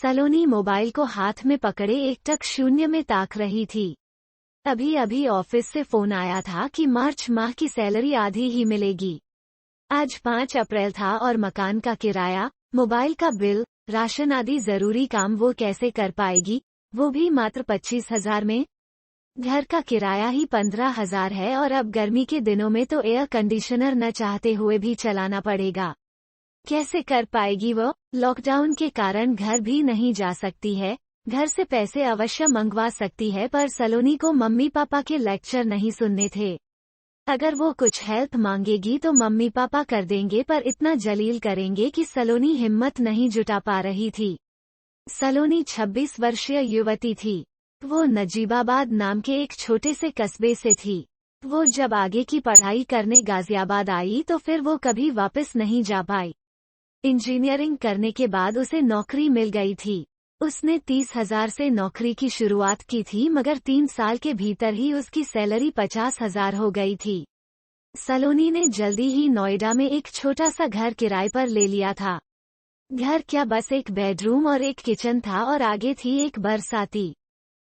सलोनी mobile को हाथ में पकड़े एकटक शून्य में ताक रही थी। अभी अभी ऑफिस से फोन आया था कि मार्च माह की सैलरी आधी ही मिलेगी। आज 5 अप्रैल था और मकान का किराया, मोबाइल का बिल, राशन आदि जरूरी काम वो कैसे कर पाएगी, वो भी मात्र 25,000 में। घर का किराया ही 15,000 है और अब गर्मी के दिनों में तो एयर कंडीशनर न चाहते हुए भी चलाना पड़ेगा। कैसे कर पाएगी वो? लॉकडाउन के कारण घर भी नहीं जा सकती है। घर से पैसे अवश्य मंगवा सकती है, पर सलोनी को मम्मी पापा के लेक्चर नहीं सुनने थे। अगर वो कुछ हेल्प मांगेगी तो मम्मी पापा कर देंगे, पर इतना जलील करेंगे कि सलोनी हिम्मत नहीं जुटा पा रही थी। सलोनी 26 वर्षीय युवती थी। वो नजीबाबाद नाम के एक छोटे से कस्बे से थी। वो जब आगे की पढ़ाई करने गाजियाबाद आई तो फिर वो कभी वापस नहीं जा पाई। इंजीनियरिंग करने के बाद उसे नौकरी मिल गई थी। उसने 30,000 से नौकरी की शुरुआत की थी, मगर 3 साल के भीतर ही उसकी सैलरी 50,000 हो गई थी। सलोनी ने जल्दी ही नोएडा में एक छोटा सा घर किराए पर ले लिया था। घर क्या, बस एक बेडरूम और एक किचन था और आगे थी एक बरसाती।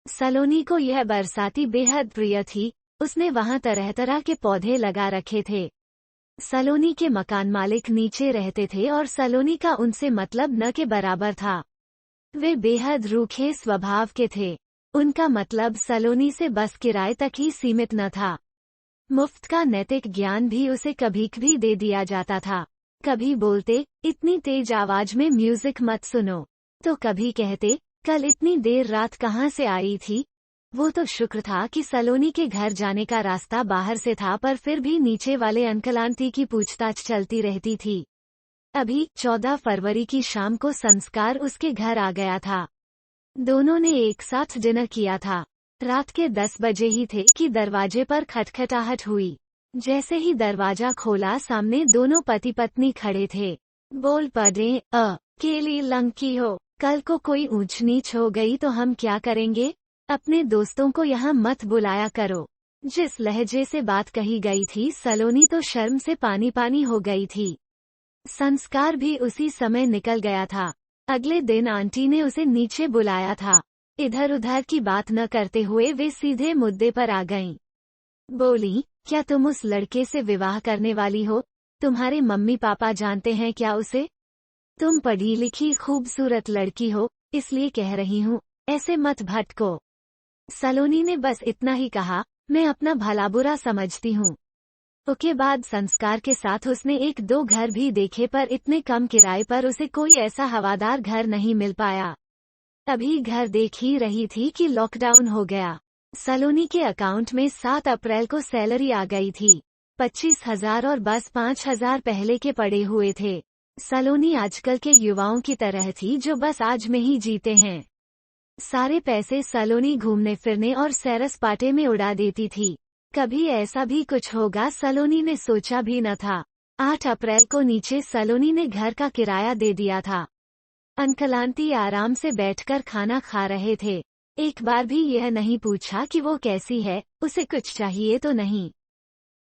सलोनी को यह बरसाती बेहद प्रिय थी। उसने वहां तरह तरह के पौधे लगा रखे थे। सलोनी के मकान मालिक नीचे रहते थे और सलोनी का उनसे मतलब न के बराबर था। वे बेहद रूखे स्वभाव के थे। उनका मतलब सलोनी से बस किराए तक ही सीमित न था। मुफ्त का नैतिक ज्ञान भी उसे कभी कभी दे दिया जाता था। कभी बोलते, इतनी तेज आवाज में म्यूजिक मत सुनो, तो कभी कहते, कल इतनी देर रात कहाँ से आई थी। वो तो शुक्र था कि सलोनी के घर जाने का रास्ता बाहर से था, पर फिर भी नीचे वाले अंकल आंटी की पूछताछ चलती रहती थी। अभी 14 फरवरी की शाम को संस्कार उसके घर आ गया था। दोनों ने एक साथ डिनर किया था। रात के 10 बजे ही थे कि दरवाजे पर खटखटाहट हुई। जैसे ही दरवाजा खोला, सामने दोनों पति पत्नी खड़े थे। बोल पड़े, केली लंकी हो, कल को कोई ऊंच नीच हो गई तो हम क्या करेंगे? अपने दोस्तों को यहाँ मत बुलाया करो। जिस लहजे से बात कही गई थी, सलोनी तो शर्म से पानी पानी हो गई थी। संस्कार भी उसी समय निकल गया था। अगले दिन आंटी ने उसे नीचे बुलाया था। इधर उधर की बात न करते हुए वे सीधे मुद्दे पर आ गईं। बोली, क्या तुम उस लड़के से विवाह करने वाली हो? तुम्हारे मम्मी पापा जानते हैं क्या उसे? तुम पढ़ी लिखी खूबसूरत लड़की हो, इसलिए कह रही हूँ, ऐसे मत भटको। सलोनी ने बस इतना ही कहा, मैं अपना भला बुरा समझती हूँ। उसके बाद संस्कार के साथ उसने 1-2 घर भी देखे, पर इतने कम किराए पर उसे कोई ऐसा हवादार घर नहीं मिल पाया। अभी घर देख ही रही थी कि लॉकडाउन हो गया। सलोनी के अकाउंट में 7 अप्रैल को सैलरी आ गई थी। 25,000 और बस 5,000 पहले के पड़े हुए थे। सलोनी आजकल के युवाओं की तरह थी जो बस आज में ही जीते हैं। सारे पैसे सलोनी घूमने फिरने और सैर सपाटे में उड़ा देती थी। कभी ऐसा भी कुछ होगा सलोनी ने सोचा भी न था। 8 अप्रैल को नीचे सलोनी ने घर का किराया दे दिया था। अंकल आंटी आराम से बैठकर खाना खा रहे थे। एक बार भी यह नहीं पूछा कि वो कैसी है, उसे कुछ चाहिए तो नहीं।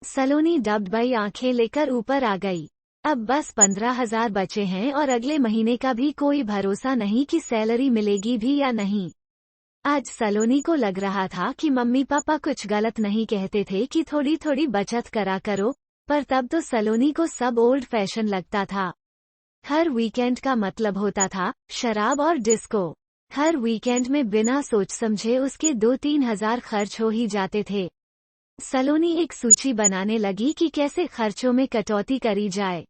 सलोनी डबडबाई आंखें लेकर ऊपर आ गई। अब बस 15,000 बचे हैं और अगले महीने का भी कोई भरोसा नहीं कि सैलरी मिलेगी भी या नहीं। आज सलोनी को लग रहा था कि मम्मी पापा कुछ गलत नहीं कहते थे कि थोड़ी थोड़ी बचत करा करो, पर तब तो सलोनी को सब ओल्ड फैशन लगता था। हर वीकेंड का मतलब होता था शराब और डिस्को। हर वीकेंड में बिना सोच समझे उसके 2-3 हजार खर्च हो ही जाते थे। सलोनी एक सूची बनाने लगी कि कैसे खर्चों में कटौती करी जाए।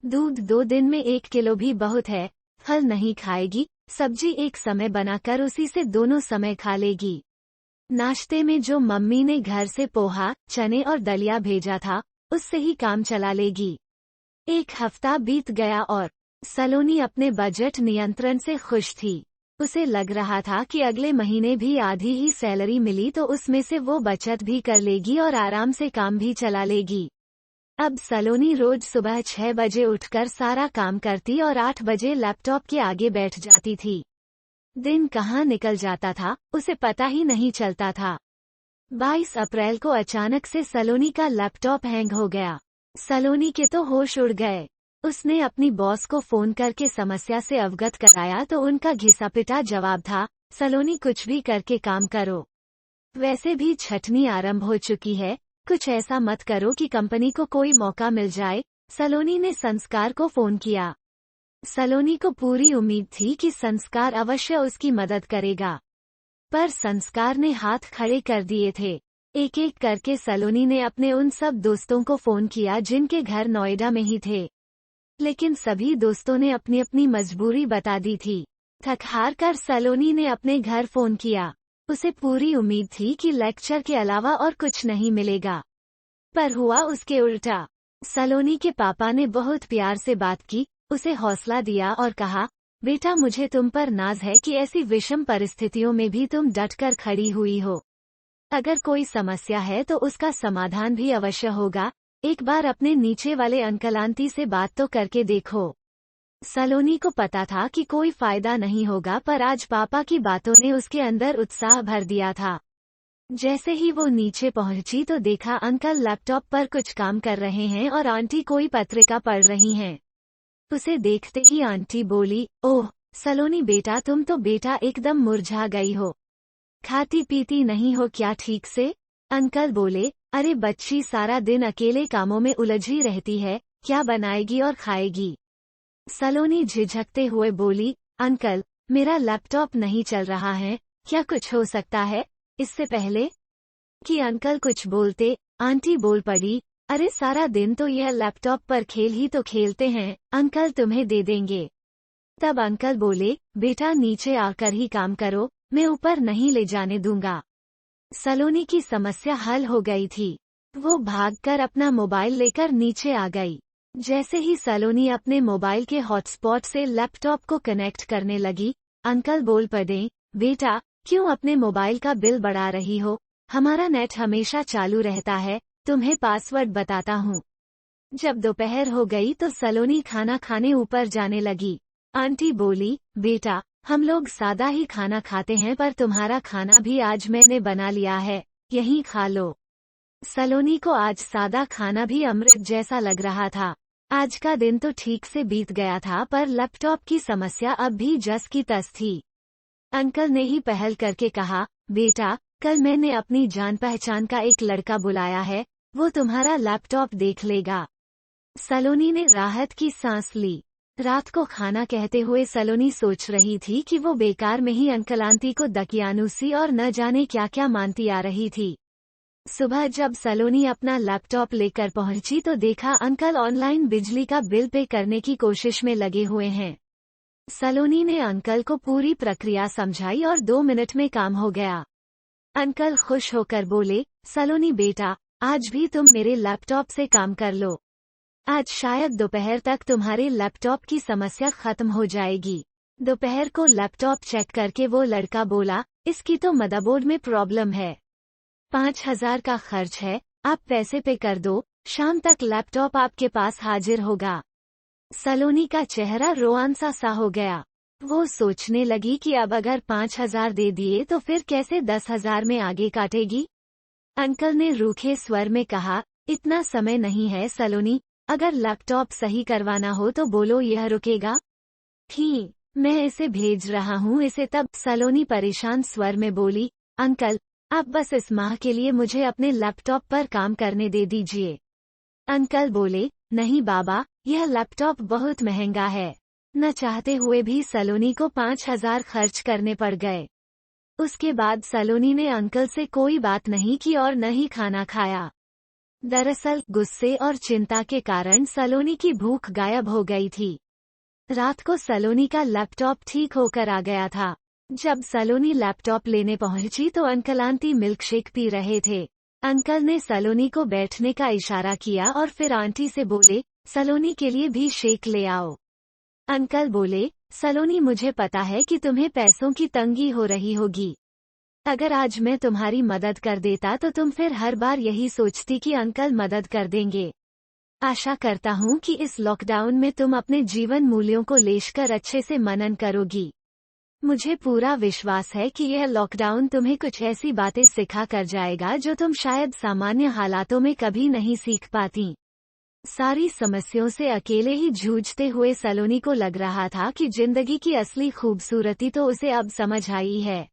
दूध 2 दिन में 1 किलो भी बहुत है। फल नहीं खाएगी, सब्जी एक समय बनाकर उसी से दोनों समय खा लेगी। नाश्ते में जो मम्मी ने घर से पोहा, चने और दलिया भेजा था, उससे ही काम चला लेगी। 1 हफ्ता बीत गया और सलोनी अपने बजट नियंत्रण से खुश थी। उसे लग रहा था कि अगले महीने भी आधी ही सैलरी मिली तो उसमें से वो बचत भी कर लेगी और आराम से काम भी चला लेगी। अब सलोनी रोज सुबह 6 बजे उठकर सारा काम करती और 8 बजे लैपटॉप के आगे बैठ जाती थी। दिन कहाँ निकल जाता था, उसे पता ही नहीं चलता था। 22 अप्रैल को अचानक से सलोनी का लैपटॉप हैंग हो गया। सलोनी के तो होश उड़ गए। उसने अपनी बॉस को फोन करके समस्या से अवगत कराया तो उनका घिसा-पिटा जवाब था, सलोनी कुछ भी करके काम करो। वैसे भी छटनी आरंभ हो चुकी है, कुछ ऐसा मत करो कि कंपनी को कोई मौका मिल जाए। सलोनी ने संस्कार को फोन किया। सलोनी को पूरी उम्मीद थी कि संस्कार अवश्य उसकी मदद करेगा, पर संस्कार ने हाथ खड़े कर दिए थे। एक एक करके सलोनी ने अपने उन सब दोस्तों को फोन किया जिनके घर नोएडा में ही थे, लेकिन सभी दोस्तों ने अपनी अपनी मजबूरी बता दी थी। थक हार कर सलोनी ने अपने घर फोन किया। उसे पूरी उम्मीद थी कि लेक्चर के अलावा और कुछ नहीं मिलेगा, पर हुआ उसके उल्टा। सलोनी के पापा ने बहुत प्यार से बात की, उसे हौसला दिया और कहा, बेटा मुझे तुम पर नाज है कि ऐसी विषम परिस्थितियों में भी तुम डटकर खड़ी हुई हो। अगर कोई समस्या है तो उसका समाधान भी अवश्य होगा। एक बार अपने नीचे वाले अंकल आंटी से बात तो करके देखो। सलोनी को पता था कि कोई फायदा नहीं होगा, पर आज पापा की बातों ने उसके अंदर उत्साह भर दिया था। जैसे ही वो नीचे पहुंची तो देखा अंकल लैपटॉप पर कुछ काम कर रहे हैं और आंटी कोई पत्रिका पढ़ रही हैं। उसे देखते ही आंटी बोली, ओह सलोनी बेटा, तुम तो बेटा एकदम मुरझा गई हो, खाती पीती नहीं हो क्या ठीक से? अंकल बोले, अरे बच्ची सारा दिन अकेले कामों में उलझी रहती है, क्या बनाएगी और खाएगी? सलोनी झिझकते हुए बोली, अंकल मेरा लैपटॉप नहीं चल रहा है, क्या कुछ हो सकता है? इससे पहले कि अंकल कुछ बोलते, आंटी बोल पड़ी, अरे सारा दिन तो यह लैपटॉप पर खेल ही तो खेलते हैं, अंकल तुम्हें दे देंगे। तब अंकल बोले, बेटा नीचे आकर ही काम करो, मैं ऊपर नहीं ले जाने दूंगा। सलोनी की समस्या हल हो गई थी। वो भागकर अपना मोबाइल लेकर नीचे आ गई। जैसे ही सलोनी अपने मोबाइल के हॉटस्पॉट से लैपटॉप को कनेक्ट करने लगी, अंकल बोल पड़े, बेटा क्यों अपने मोबाइल का बिल बढ़ा रही हो? हमारा नेट हमेशा चालू रहता है, तुम्हें पासवर्ड बताता हूँ। जब दोपहर हो गई तो सलोनी खाना खाने ऊपर जाने लगी। आंटी बोली, बेटा हम लोग सादा ही खाना खाते हैं, पर तुम्हारा खाना भी आज मैंने बना लिया है, यहीं खा लो। सलोनी को आज सादा खाना भी अमृत जैसा लग रहा था। आज का दिन तो ठीक से बीत गया था, पर लैपटॉप की समस्या अब भी जस की तस थी। अंकल ने ही पहल करके कहा, बेटा कल मैंने अपनी जान पहचान का एक लड़का बुलाया है, वो तुम्हारा लैपटॉप देख लेगा। सलोनी ने राहत की सांस ली। रात को खाना कहते हुए सलोनी सोच रही थी कि वो बेकार में ही अंकल आंटी को दकियानुसी और न जाने क्या क्या मानती आ रही थी। सुबह जब सलोनी अपना लैपटॉप लेकर पहुंची तो देखा अंकल ऑनलाइन बिजली का बिल पे करने की कोशिश में लगे हुए हैं। सलोनी ने अंकल को पूरी प्रक्रिया समझाई और 2 मिनट में काम हो गया। अंकल खुश होकर बोले, सलोनी बेटा आज भी तुम मेरे लैपटॉप से काम कर लो। आज शायद दोपहर तक तुम्हारे लैपटॉप की समस्या खत्म हो जाएगी। दोपहर को लैपटॉप चेक करके वो लड़का बोला, इसकी तो मदरबोर्ड में प्रॉब्लम है, 5000 का खर्च है, आप पैसे पे कर दो, शाम तक लैपटॉप आपके पास हाजिर होगा। सलोनी का चेहरा रोआंसा सा हो गया। वो सोचने लगी कि अब अगर 5000 दे दिए तो फिर कैसे 10,000 में आगे काटेगी। अंकल ने रूखे स्वर में कहा, इतना समय नहीं है सलोनी, अगर लैपटॉप सही करवाना हो तो बोलो, यह रुकेगा? ठीक, मैं इसे भेज रहा हूँ इसे। तब सलोनी परेशान स्वर में बोली, अंकल आप बस इस माह के लिए मुझे अपने लैपटॉप पर काम करने दे दीजिए। अंकल बोले, नहीं बाबा, यह लैपटॉप बहुत महंगा है। न चाहते हुए भी सलोनी को 5000 खर्च करने पड़ गए। उसके बाद सलोनी ने अंकल से कोई बात नहीं की और न ही खाना खाया। दरअसल गुस्से और चिंता के कारण सलोनी की भूख गायब हो गई थी। रात को सलोनी का लैपटॉप ठीक होकर आ गया था। जब सलोनी लैपटॉप लेने पहुंची तो अंकल आंटी मिल्कशेक पी रहे थे। अंकल ने सलोनी को बैठने का इशारा किया और फिर आंटी से बोले, सलोनी के लिए भी शेक ले आओ। अंकल बोले, सलोनी मुझे पता है कि तुम्हें पैसों की तंगी हो रही होगी। अगर आज मैं तुम्हारी मदद कर देता तो तुम फिर हर बार यही सोचती कि अंकल मदद कर देंगे। आशा करता हूँ कि इस लॉकडाउन में तुम अपने जीवन मूल्यों को लेकर अच्छे से मनन करोगी। मुझे पूरा विश्वास है कि यह लॉकडाउन तुम्हें कुछ ऐसी बातें सिखा कर जाएगा जो तुम शायद सामान्य हालातों में कभी नहीं सीख पाती। सारी समस्याओं से अकेले ही जूझते हुए सलोनी को लग रहा था कि जिंदगी की असली खूबसूरती तो उसे अब समझ आई है।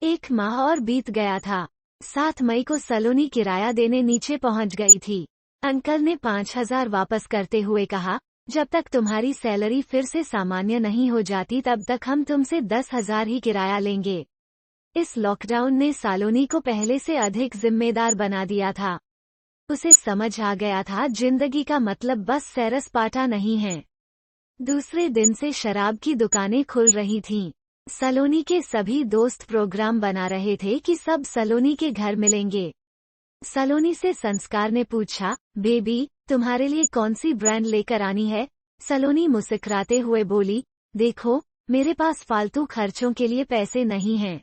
1 माह और बीत गया था। 7 मई को सलोनी किराया देने नीचे पहुंच गई थी। अंकल ने 5,000 वापस करते हुए कहा, जब तक तुम्हारी सैलरी फिर से सामान्य नहीं हो जाती तब तक हम तुमसे 10,000 ही किराया लेंगे। इस लॉकडाउन ने सलोनी को पहले से अधिक जिम्मेदार बना दिया था। उसे समझ आ गया था जिंदगी का मतलब बस सैर सपाटा नहीं है। दूसरे दिन से शराब की दुकानें खुल रही थीं। सलोनी के सभी दोस्त प्रोग्राम बना रहे थे कि सब सलोनी के घर मिलेंगे। सलोनी से संस्कार ने पूछा, बेबी, तुम्हारे लिए कौन सी ब्रांड लेकर आनी है? सलोनी मुस्कुराते हुए बोली, देखो, मेरे पास फालतू खर्चों के लिए पैसे नहीं हैं।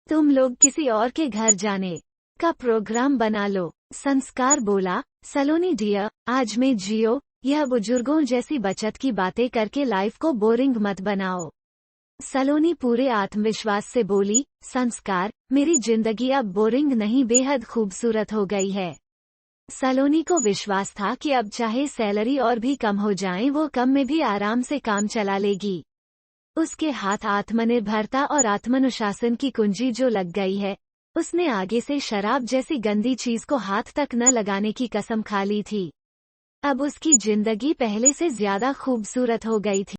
तुम लोग किसी और के घर जाने का प्रोग्राम बना लो। संस्कार बोला, सलोनी डियर, आज में जियो, यह बुजुर्गों जैसी बचत की बातें करके लाइफ को बोरिंग मत बनाओ। सलोनी पूरे आत्मविश्वास से बोली, संस्कार, मेरी जिंदगी अब बोरिंग नहीं बेहद खूबसूरत हो गई है। सलोनी को विश्वास था कि अब चाहे सैलरी और भी कम हो जाए वो कम में भी आराम से काम चला लेगी। उसके हाथ आत्मनिर्भरता और आत्मानुशासन की कुंजी जो लग गई है। उसने आगे से शराब जैसी गंदी चीज को हाथ तक न लगाने की कसम खा ली थी। अब उसकी जिंदगी पहले से ज्यादा खूबसूरत हो गई थी।